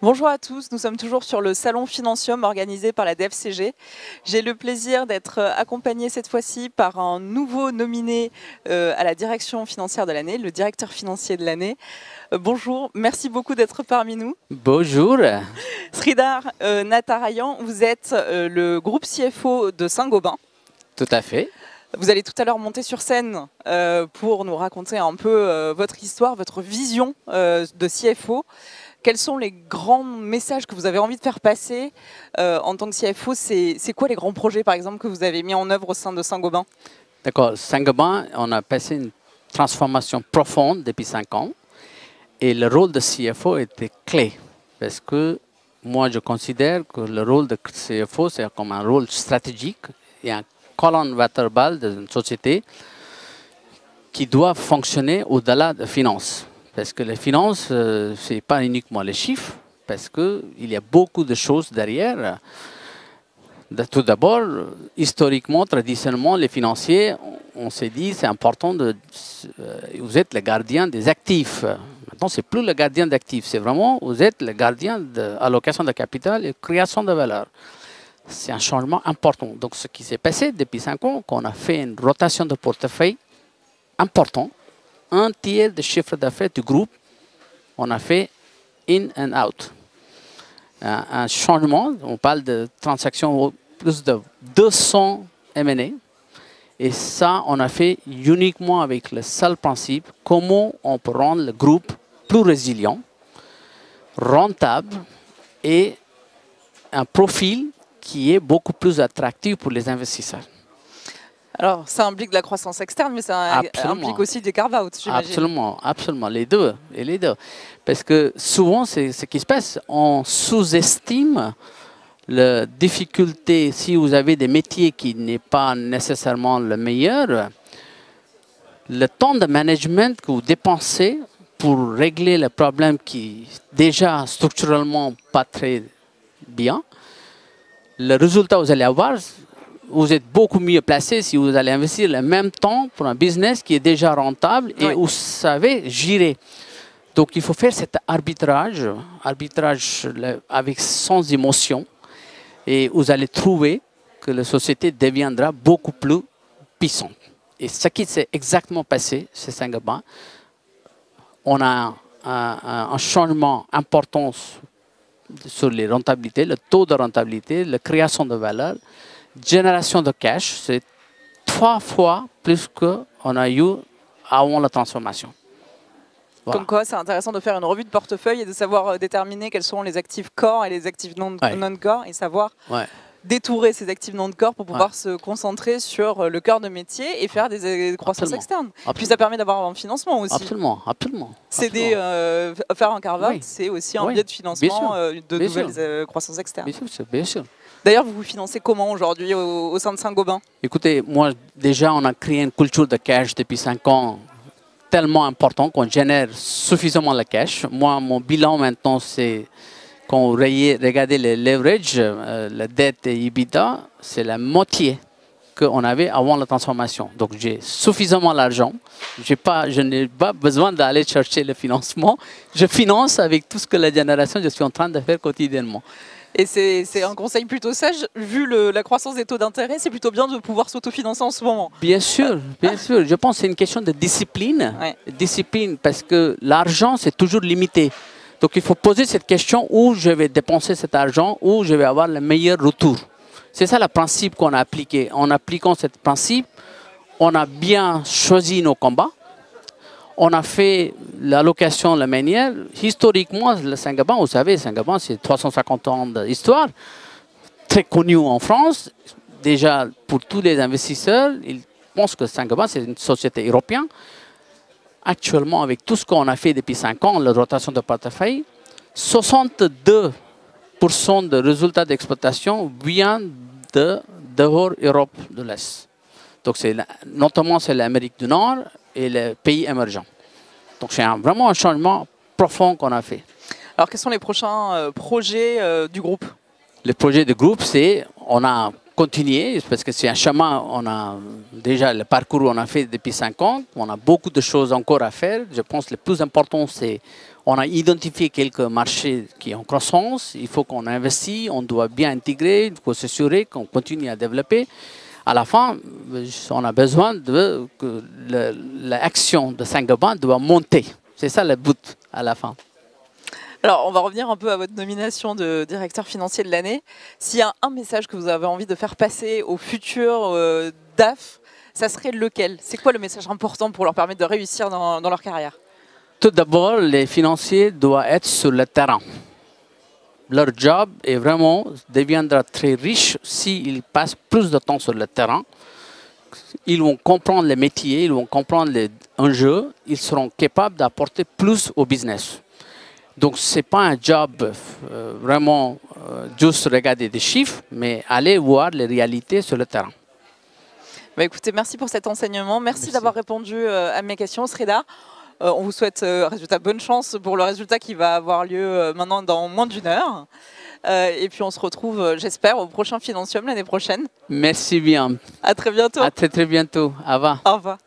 Bonjour à tous, nous sommes toujours sur le salon Financium organisé par la DFCG. J'ai le plaisir d'être accompagné cette fois-ci par un nouveau nominé à la direction financière de l'année, le directeur financier de l'année. Bonjour, merci beaucoup d'être parmi nous. Bonjour. Sridhar Natarayan, vous êtes le groupe CFO de Saint-Gobain. Tout à fait. Vous allez tout à l'heure monter sur scène pour nous raconter un peu votre histoire, votre vision de CFO. Quels sont les grands messages que vous avez envie de faire passer en tant que CFO? C'est quoi les grands projets, par exemple, que vous avez mis en œuvre au sein de Saint-Gobain? D'accord. Saint-Gobain, on a passé une transformation profonde depuis 5 ans. Et le rôle de CFO était clé. Parce que moi, je considère que le rôle de CFO, c'est comme un rôle stratégique et un colonne vertébrale d'une société qui doit fonctionner au-delà de finances. Parce que les finances, ce n'est pas uniquement les chiffres, parce qu'il y a beaucoup de choses derrière. Tout d'abord, historiquement, traditionnellement, les financiers, on s'est dit c'est important vous êtes le gardien des actifs. Maintenant, ce n'est plus le gardien d'actifs, c'est vraiment vous êtes le gardien de l'allocation de capital et création de valeur. C'est un changement important. Donc, ce qui s'est passé depuis 5 ans, qu'on a fait une rotation de portefeuille importante. Un tiers de chiffre d'affaires du groupe, on a fait in and out. Un changement, on parle de transactions plus de 200 M&A. Et ça, on a fait uniquement avec le seul principe, comment on peut rendre le groupe plus résilient, rentable et un profil qui est beaucoup plus attractif pour les investisseurs. Alors, ça implique de la croissance externe, mais ça implique aussi des carve-out, j'imagine. Absolument, absolument, les deux. Parce que souvent, c'est ce qui se passe, on sous-estime la difficulté. Si vous avez des métiers qui n'est pas nécessairement le meilleur, le temps de management que vous dépensez pour régler le problème qui est déjà structurellement pas très bien, le résultat que vous allez avoir, vous êtes beaucoup mieux placé si vous allez investir le même temps pour un business qui est déjà rentable et vous savez gérer. Donc, il faut faire cet arbitrage avec sans émotion et vous allez trouver que la société deviendra beaucoup plus puissante. Et ce qui s'est exactement passé chez Saint-Gobain, on a un changement important sur les rentabilités, le taux de rentabilité, la création de valeur, génération de cash, c'est 3 fois plus qu'on a eu avant la transformation. Voilà. Comme quoi, c'est intéressant de faire une revue de portefeuille et de savoir déterminer quels sont les actifs core et les actifs non-core et savoir détourer ces actifs non-core pour pouvoir se concentrer sur le cœur de métier et faire des croissances externes. Puis ça permet d'avoir un financement aussi. Absolument. Faire un carve-out, c'est aussi un biais de financement de nouvelles croissances externes. Bien sûr. D'ailleurs, vous vous financez comment aujourd'hui au sein de Saint-Gobain? Écoutez, moi, déjà, on a créé une culture de cash depuis 5 ans tellement important qu'on génère suffisamment de cash. Moi, mon bilan maintenant, c'est quand vous regardez les leverage, la dette et EBITDA, c'est la moitié qu'on avait avant la transformation. Donc, j'ai suffisamment d'argent. Je n'ai pas besoin d'aller chercher le financement. Je finance avec tout ce que la génération, je suis en train de faire quotidiennement. Et c'est un conseil plutôt sage, vu la croissance des taux d'intérêt, c'est plutôt bien de pouvoir s'autofinancer en ce moment. Bien sûr, bien sûr. Je pense que c'est une question de discipline. Discipline, parce que l'argent, c'est toujours limité. Donc, il faut poser cette question où je vais dépenser cet argent, où je vais avoir le meilleur retour. C'est ça le principe qu'on a appliqué. En appliquant ce principe, on a bien choisi nos combats. On a fait l'allocation, la manière. Historiquement, le Saint-Gobain, vous savez, Saint-Gobain, c'est 350 ans d'histoire, très connu en France. Déjà, pour tous les investisseurs, ils pensent que Saint-Gobain, c'est une société européenne. Actuellement, avec tout ce qu'on a fait depuis 5 ans, la rotation de portefeuille, 62% de résultats d'exploitation viennent dehors Europe de l'Est. Donc, notamment, c'est l'Amérique du Nord et les pays émergents. Donc, c'est vraiment un changement profond qu'on a fait. Alors, quels sont les prochains projets du groupe? Les projets du groupe, c'est on a continuer, parce que c'est un chemin, on a déjà le parcours qu'on a fait depuis 5 ans, on a beaucoup de choses encore à faire. Je pense que le plus important, c'est on a identifié quelques marchés qui sont en croissance, il faut qu'on investit, on doit bien intégrer, il faut s'assurer qu'on continue à développer. À la fin, on a besoin que l'action de Saint-Gobain doit monter. C'est ça le but à la fin. Alors, on va revenir un peu à votre nomination de directeur financier de l'année. S'il y a un message que vous avez envie de faire passer aux futurs DAF, ça serait lequel? C'est quoi le message important pour leur permettre de réussir dans leur carrière? Tout d'abord, les financiers doivent être sur le terrain. Leur job est vraiment deviendra très riche s'ils passent plus de temps sur le terrain. Ils vont comprendre les métiers, ils vont comprendre les enjeux, ils seront capables d'apporter plus au business. Donc, ce n'est pas un job vraiment juste regarder des chiffres, mais aller voir les réalités sur le terrain. Bah écoutez, merci pour cet enseignement. Merci. D'avoir répondu à mes questions, Sreda. On vous souhaite bonne chance pour le résultat qui va avoir lieu maintenant dans moins d'1 heure. Et puis, on se retrouve, j'espère, au prochain Financium l'année prochaine. Merci bien. À très bientôt. À très bientôt. Au revoir. Au revoir.